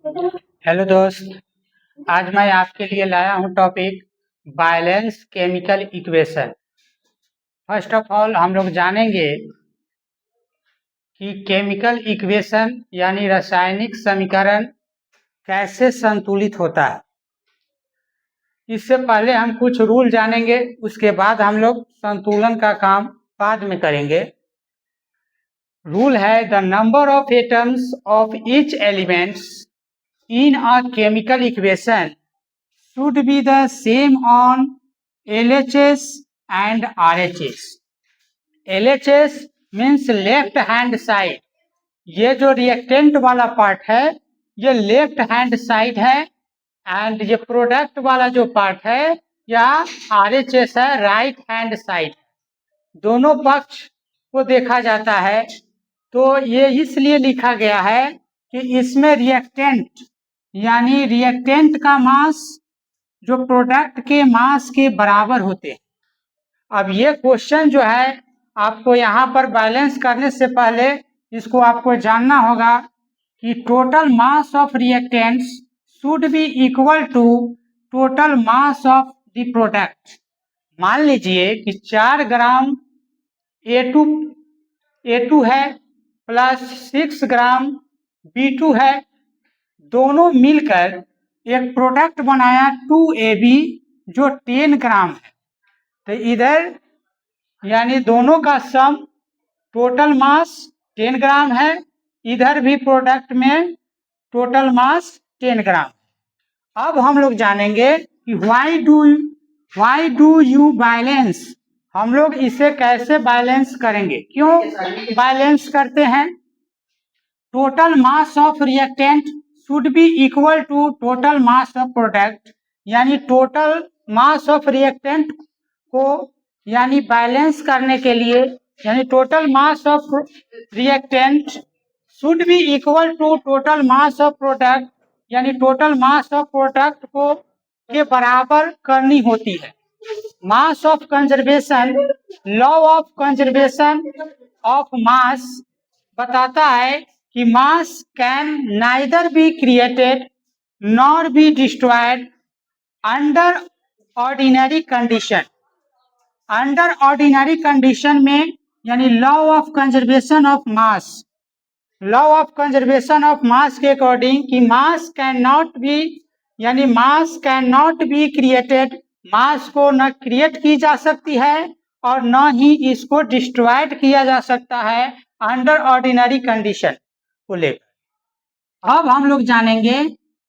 Hello दोस्त, आज मैं आपके लिए लाया हूँ topic balance chemical equation. First of all हम लोग जानेंगे कि केमिकल इक्वेशन यानी रासायनिक समीकरण कैसे संतुलित होता है। इससे पहले हम कुछ रूल जानेंगे, उसके बाद हम लोग संतुलन का काम बाद में करेंगे। रूल है the number of atoms of each elements in a chemical equation should be the same on LHS and RHS. LHS means left hand side। ये जो रिएक्टेंट वाला पार्ट है ये लेफ्ट हैंड साइड है, एंड ये product वाला जो part है या RHS है राइट हैंड साइड। दोनों पक्ष को देखा जाता है, तो ये इसलिए लिखा गया है कि इसमें रिएक्टेंट यानी रिएक्टेंट का मास जो प्रोडक्ट के मास के बराबर होते हैं। अब ये क्वेश्चन जो है आपको यहाँ पर बैलेंस करने से पहले इसको आपको जानना होगा कि total mass of reactants should be equal to total mass of the product. मान लीजिए कि 4 ग्राम A2 है प्लस 6 ग्राम B2 है, दोनों मिलकर एक प्रोडक्ट बनाया 2AB जो 10 ग्राम है। तो इधर यानी दोनों का सम टोटल मास 10 ग्राम है, इधर भी प्रोडक्ट में टोटल मास 10 ग्राम। अब हम लोग जानेंगे कि व्हाई डू यू बैलेंस। हम लोग इसे कैसे बैलेंस करेंगे, क्यों बैलेंस करते हैं। Total mass of reactant should be equal to total mass of product, यानी टोटल मास ऑफ रिएक्टेंट को यानी बैलेंस करने के लिए यानी total mass of reactant should be equal to total mass of product, यानी टोटल मास ऑफ प्रोडक्ट को के बराबर करनी होती है। Mass of conservation, law of conservation of mass बताता है कि mass can neither be created nor be destroyed under ordinary condition. Under ordinary condition में यानी law of conservation of mass, law of conservation of mass के according कि mass can not be यानी mass can not be created, mass को न create की जा सकती है और न ही इसको डिस्ट्रॉयड किया जा सकता है अंडर ऑर्डिनरी कंडीशन को लेकर। अब हम लोग जानेंगे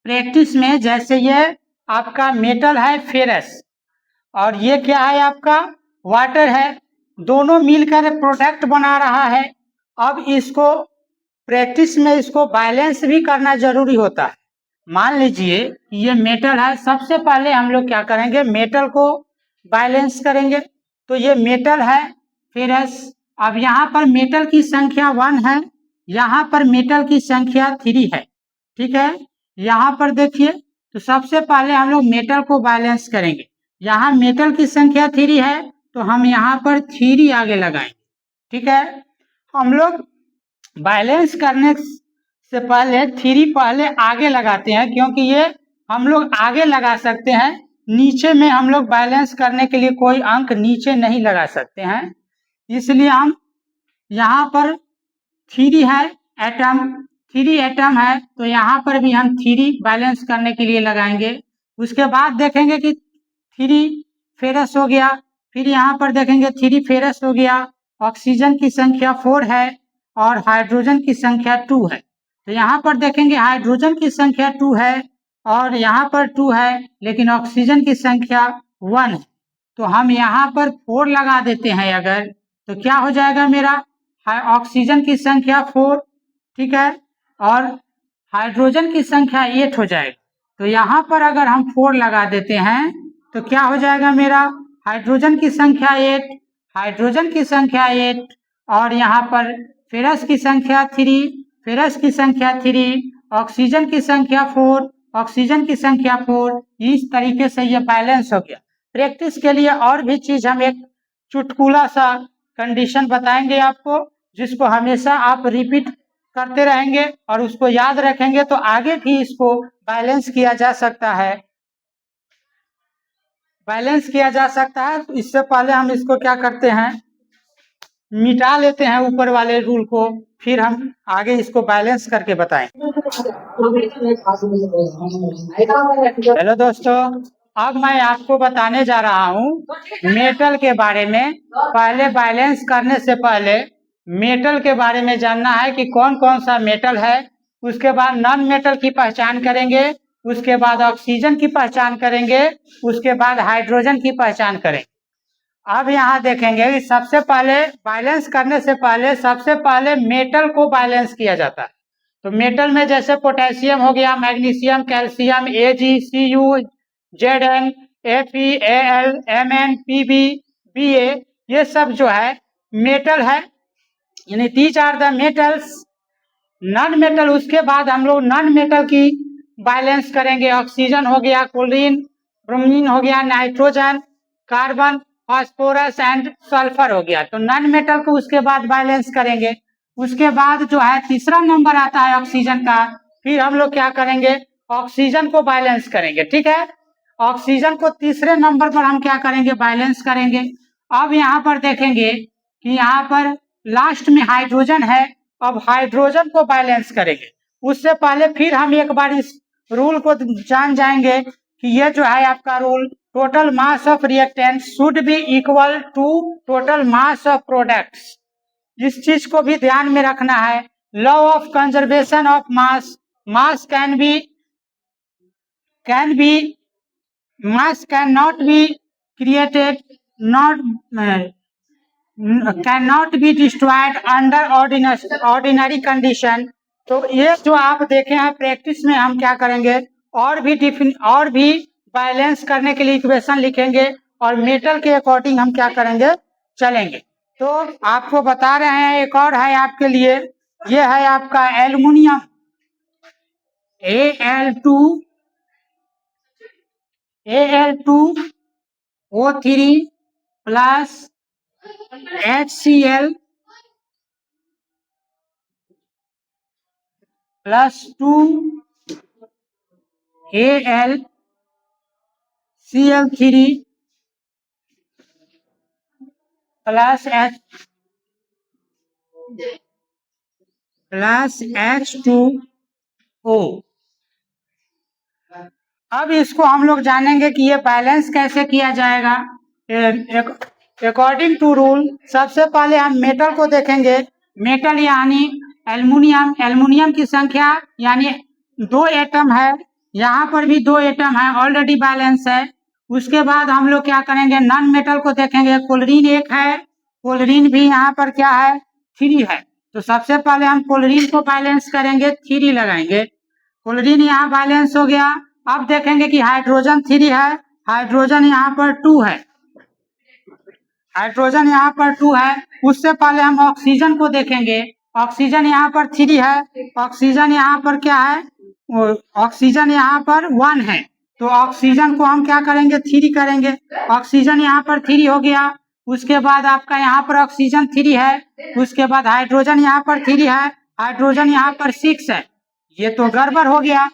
प्रैक्टिस में, जैसे ये आपका मेटल है फेरस और ये क्या है आपका वाटर है, दोनों मिलकर प्रोडक्ट बना रहा है। अब इसको प्रैक्टिस में इसको बैलेंस भी करना जरूरी होता है। मान लीजिए ये मेटल है, सबसे पहले हम लोग क्या करेंगे मेटल को बैलेंस करेंगे। तो ये मेटल है फेरस, अब यहाँ पर मेटल की संख्या 1 है, यहाँ पर मेटल की संख्या 3 है, ठीक है। यहाँ पर देखिए तो सबसे पहले हम लोग मेटल को बैलेंस करेंगे। यहाँ मेटल की संख्या 3 है तो हम यहाँ पर 3 आगे लगाएंगे, ठीक है। हम लोग बैलेंस करने से पहले 3 पहले आगे लगाते हैं, क्योंकि ये हम लोग आगे लगा सकते हैं, नीचे में हम लोग बैलेंस करने के लिए कोई अंक नीचे नहीं लगा सकते हैं, इसलिए हम यहाँ पर 3 है एटम, 3 एटम है तो यहाँ पर भी हम 3 बैलेंस करने के लिए लगाएंगे। उसके बाद देखेंगे कि 3 फेरस हो गया, फिर यहाँ पर देखेंगे 3 फेरस हो गया, ऑक्सीजन की संख्या 4 है और हाइड्रोजन की संख्या 2 है। तो यहाँ पर देखेंगे हाइड्रोजन की संख्या 2 है और यहाँ पर 2 है, लेकिन ऑक्सीजन की संख्या 1 है। तो हम यहाँ पर 4 लगा देते हैं अगर, तो क्या हो जाएगा मेरा ऑक्सीजन की संख्या 4, ठीक है, और हाइड्रोजन की संख्या 8 हो जाएगा। तो यहाँ पर अगर हम 4 लगा देते हैं तो क्या हो जाएगा मेरा हाइड्रोजन की संख्या 8, हाइड्रोजन की संख्या 8 और यहाँ पर फेरस की संख्या 3, फेरस की संख्या 3, ऑक्सीजन की संख्या 4, ऑक्सीजन की संख्या 4। इस तरीके से ये बैलेंस हो गया। प्रैक्टिस के लिए और भी चीज हम एक चुटकुला सा कंडीशन बताएंगे आपको, जिसको हमेशा आप रिपीट करते रहेंगे और उसको याद रखेंगे तो आगे भी इसको बैलेंस किया जा सकता है, बैलेंस किया जा सकता है। तो इससे पहले हम इसको क्या करते हैं, मिटा लेते हैं ऊपर वाले रूल को, फिर हम आगे इसको बैलेंस करके बताएं। हेलो दोस्तों, अब मैं आपको बताने जा रहा हूँ मेटल के बारे में। पहले बैलेंस करने से पहले मेटल के बारे में जानना है कि कौन कौन सा मेटल है। उसके बाद नॉन मेटल की पहचान करेंगे, उसके बाद ऑक्सीजन की पहचान करेंगे, उसके बाद हाइड्रोजन की पहचान करेंगे। अब यहाँ देखेंगे कि सबसे पहले बैलेंस करने से पहले सबसे पहले मेटल को बैलेंस किया जाता है। तो मेटल में जैसे पोटेशियम हो गया, magnesium, calcium, Ag, Cu, Zn, Fe, Al, Mn, Pb, Ba, ये सब जो है मेटल है, यानी these are the metals. Non metal, उसके बाद हम लोग नॉन मेटल की बैलेंस करेंगे। ऑक्सीजन हो गया, क्लोरीन, ब्रोमीन हो गया, nitrogen, carbon, phosphorus and sulphur हो गया। तो नॉन मेटल को उसके बाद बैलेंस करेंगे। उसके बाद जो है तीसरा नंबर आता है ऑक्सीजन का, फिर हम लोग क्या करेंगे, ऑक्सीजन को बैलेंस करेंगे। ठीक है, ऑक्सीजन को तीसरे नंबर पर हम क्या करेंगे, बैलेंस करेंगे। अब यहाँ पर देखेंगे कि यहाँ पर लास्ट में हाइड्रोजन है, अब हाइड्रोजन को बैलेंस करेंगे। उससे पहले फिर हम एक बार इस रूल को जान जाएंगे कि ये जो है आपका rule, total mass of reactant should be equal to total mass of products. इस चीज को भी ध्यान में रखना है। Law of conservation of mass, mass can not be created, cannot be destroyed under ordinary condition। तो ये जो आप देखे हैं प्रैक्टिस में हम क्या करेंगे, और भी बैलेंस करने के लिए इक्वेशन लिखेंगे और मेटल के अकॉर्डिंग हम क्या करेंगे, चलेंगे। तो आपको बता रहे हैं, एक और है आपके लिए, ये है आपका aluminium, Al2O3 plus HCl plus 2AlCl3 plus H2O। अब इसको हम लोग जानेंगे कि ये बैलेंस कैसे किया जाएगा। अकॉर्डिंग टू रूल सबसे पहले हम मेटल को देखेंगे। मेटल यानी एल्युमिनियम, एल्युमिनियम की संख्या यानी 2 एटम है, यहाँ पर भी 2 एटम है, ऑलरेडी बैलेंस है। उसके बाद हम लोग क्या करेंगे, नॉन मेटल को देखेंगे। क्लोरीन 1 है, क्लोरीन भी यहाँ पर क्या है, 3 है। तो सबसे पहले हम क्लोरीन को बैलेंस करेंगे, 3 लगाएंगे। क्लोरीन यहाँ बैलेंस हो गया। अब देखेंगे कि हाइड्रोजन 3 है, हाइड्रोजन यहाँ पर 2 है, हाइड्रोजन यहाँ पर 2 है। उससे पहले हम ऑक्सीजन को देखेंगे। ऑक्सीजन यहाँ पर 3 है, ऑक्सीजन यहाँ पर क्या है, ऑक्सीजन यहाँ पर 1 है। तो ऑक्सीजन को हम क्या करेंगे, 3 करेंगे। ऑक्सीजन यहाँ पर 3 हो गया। उसके बाद आपका यहाँ पर ऑक्सीजन 3 है, उसके बाद हाइड्रोजन यहाँ पर 3 है, हाइड्रोजन यहाँ पर 6 है। ये तो गड़बड़ हो गया।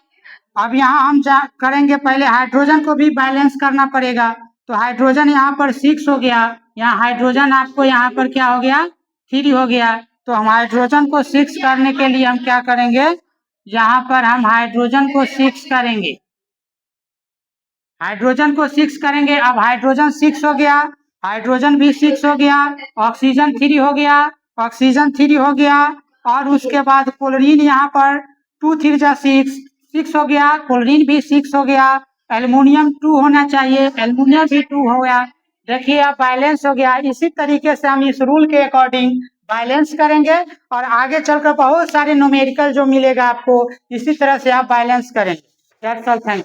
अब यहाँ हम करेंगे, पहले हाइड्रोजन को भी बैलेंस करना पड़ेगा। तो हाइड्रोजन यहाँ पर 6 हो गया, यहाँ हाइड्रोजन आपको यहाँ पर क्या हो गया, 3 हो गया। तो हम हाइड्रोजन को 6 करने के लिए हम क्या करेंगे, यहाँ पर हम हाइड्रोजन को 6 करेंगे, हाइड्रोजन को 6 करेंगे। अब हाइड्रोजन 6 हो गया, हाइड्रोजन भी 6 हो गया, ऑक्सीजन 3 हो गया, ऑक्सीजन 3 हो गया। और उसके बाद क्लोरीन यहाँ पर 2 3 जा 6 हो गया, क्लोरीन भी 6 हो गया। एल्युमिनियम 2 होना चाहिए, एल्युमिनियम भी 2 हो गया। देखिए अब बैलेंस हो गया। इसी तरीके से हम इस रूल के अकॉर्डिंग बैलेंस करेंगे और आगे चलकर बहुत सारे न्यूमेरिकल जो मिलेगा आपको, इसी तरह से आप बैलेंस करेंगे। That's all, thank you.